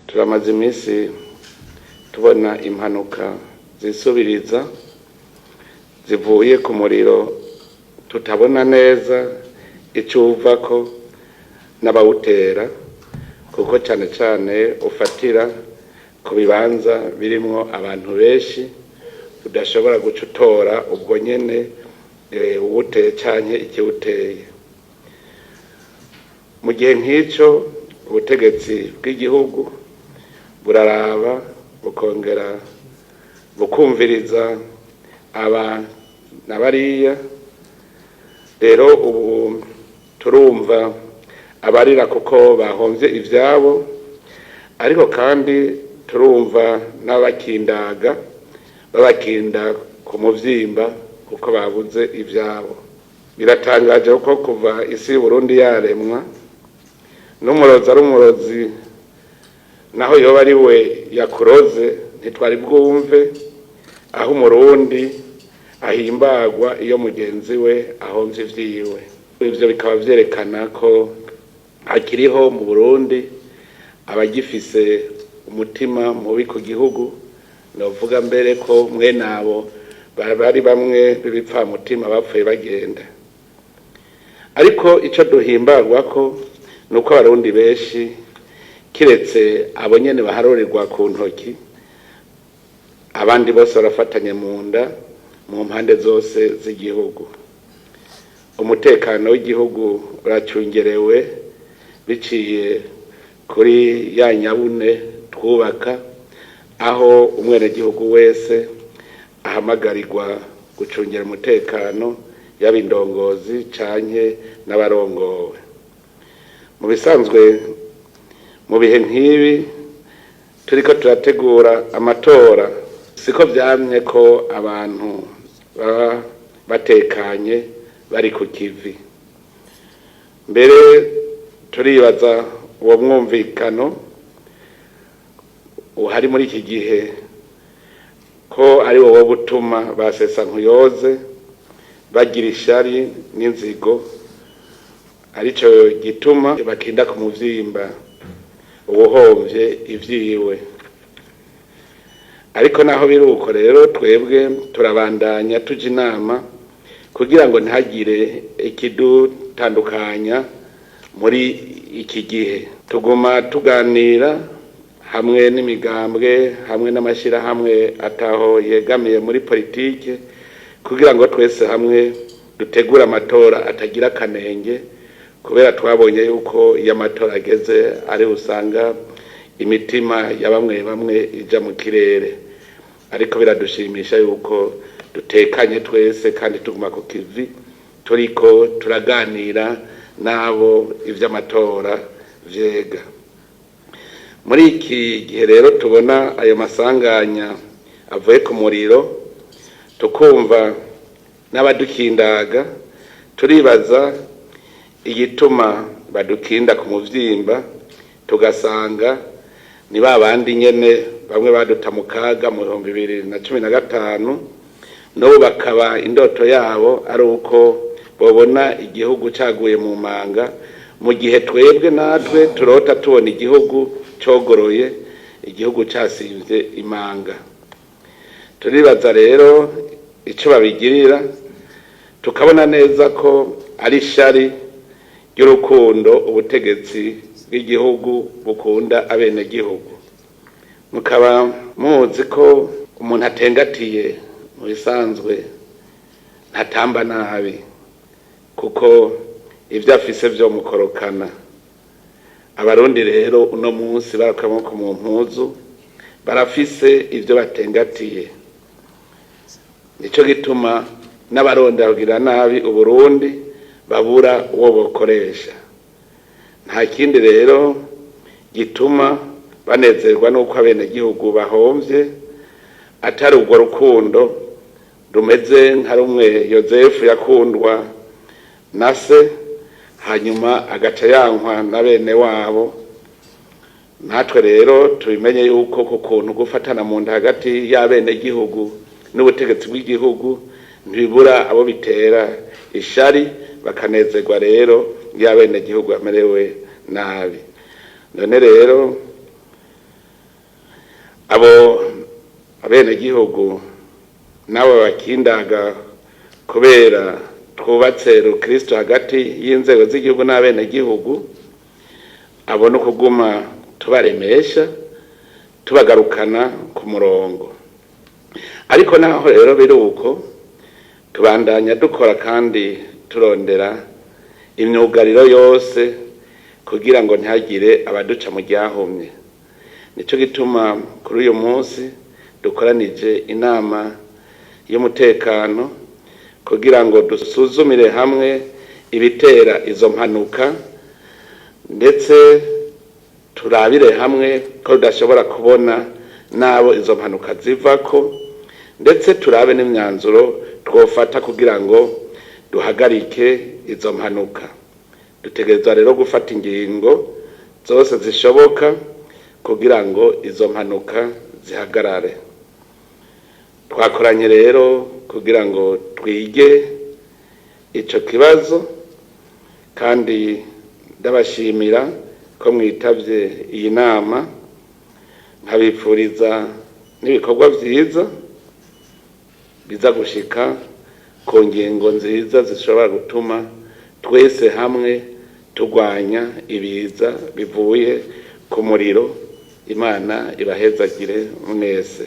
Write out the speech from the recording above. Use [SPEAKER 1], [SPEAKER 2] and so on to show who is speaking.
[SPEAKER 1] turamaze iminsi tubona impanuka zisubiriza zivuye ku muriro tutabona neza icuva ko n'abawutera, kuko cyane cyane ufatira ku bibanza birimwo abantu benshi udashobora gucutora ubwo nyene uwuteye canke ikiwuteye. Mu gihe nk'icyo ubutegetsi bw'igihugu buraraba bukongera bukumviriza aba nabariya. Rero ubu turumva abarira kuko bahomvye ivyabo, ariko kandi turumva n'abakindaga babakinda ku muvyimba kuko babuze ivyabo. Biratangaje kuko kuva isi y'Uburundi yaremwa n'umurozi ari umurozi, naho yoba ari we yakuroze ntitwari bwumve aho umurundi ahimbagwa iyo mugenzi we ahomvye ivyiwe. Ivyo bikaba vyerekana ko hakiriho mu Burundi abagifise umutima mubi ku gihugu. Novuga mbere ko mwene abo bari bamwe b'ibipfamutima bapfuye bagenda. Ariko ico duhimbagwa ko nuko abarundi benshi kiretse abo nyene baharorirwa ku ntoki, abandi bose barafatanye mu nda mu mpande zose z'igihugu. Umutekano w'igihugu uracungerewe biciye kuri ya nyabune twubaka, aho umwenegihugu wese ahamagarirwa gucungera umutekano, yaba indongozi canke n'abarongowe. Mu bisanzwe mu bihe nk'ibi turiko turategura amatora, siko vyamye ko abantu baba batekanye bari ku kivi. Mbere turibaza uwo mwumvikano uhari muri iki gihe ko ari wowe butuma basesa nkuyoze bagira ishari n'inzigo, arico gituma bakinda ku muvyimba ubuhomvye ivyiwe. Ariko naho biruko rero twebwe turabandanya tuja inama kugira ngo ntihagire ikidutandukanya muri iki gihe. Tuguma tuganira hamwe n'imigambwe hamwe n'amashirahamwe ataho yegamiye muri politike kugira ngo twese hamwe dutegura amatora atagira kanenge, kubera twabonye yuko iyo amatora ageze ari usanga imitima ya bamwe bamwe ija mu kirere. Ariko biradushimisha yuko dutekanye twese kandi tuguma ku kivi, turiko turaganira nabo ivy'amatora vyega. Muri iki gihe rero tubona ayo masanganya avuye ku muriro, tukumva n'abadukindaga, turibaza igituma badukinda ku muvyimba, tugasanga ni babandi nyene bamwe baduta mu kaga mu 2015, n'ubu bakaba indoto yabo ari uko bobona igihugu caguye mu manga, mu gihe twebwe natwe turota tubona igihugu cogoroye, igihugu casivye imanga. Turibaza rero ico babigirira, tukabona neza ko ari shari y'urukundo ubutegetsi bw'igihugu bukunda abenegihugu. Mukaba muzi ko umuntu atengatiye mu bisanzwe ntatamba nabi, kuko ivyo afise vyo mukorokana. Abarundi rero uno munsi barakamoko mu mpuzu, barafise ivyo batengatiye. Nico gituma n'abaronda kugira nabi Uburundi babura uwo bokoresha. Nta kindi rero gituma banezerwa nuko abenegihugu bahomvye, atari urwo rukundo rumeze nka rumwe Yozefu yakundwa na se hanyuma agaca yankwa na bene wabo. Natwe rero tubimenye yuko ku kuntu gufatana mu nda hagati y'abenegihugu n'ubutegetsi bw'igihugu ntibibura abo bitera ishari, bakanezerwa rero y'abenegihugu bamerewe nabi. None rero abo abenegihugu nabo bakindaga kubera twubatse Rukristo hagati y'inzego z'igihugu n'abenegihugu, abo no kuguma tubaremesha tubagarukana ku murongo. Ariko naho rero biruko tubandanya dukora kandi turondera imyugariro yose kugira ngo ntihagire abaduca mu ryahumye. Nico gituma kuri uyu munsi dukoranije inama y'umutekano kugira ngo dusuzumire hamwe ibitera izo mpanuka, ndetse turabire hamwe ko tudashobora kubona nabo izo mpanuka zivako, ndetse turabe n'imyanzuro twofata kugira ngo duhagarike izo mpanuka. Dutegerezwa rero gufata ingingo zose zishoboka kugira ngo izo mpanuka zihagarare. Twakoranye rero kugira ngo twige ico kibazo, kandi ndabashimira ko mwitavye iyi nama, nkabipfuriza n'ibikorwa vyiza biza gushika ku ngingo nziza zishobora gutuma twese hamwe turwanya ibiza bivuye ku muriro. Imana ibahezagire mwese.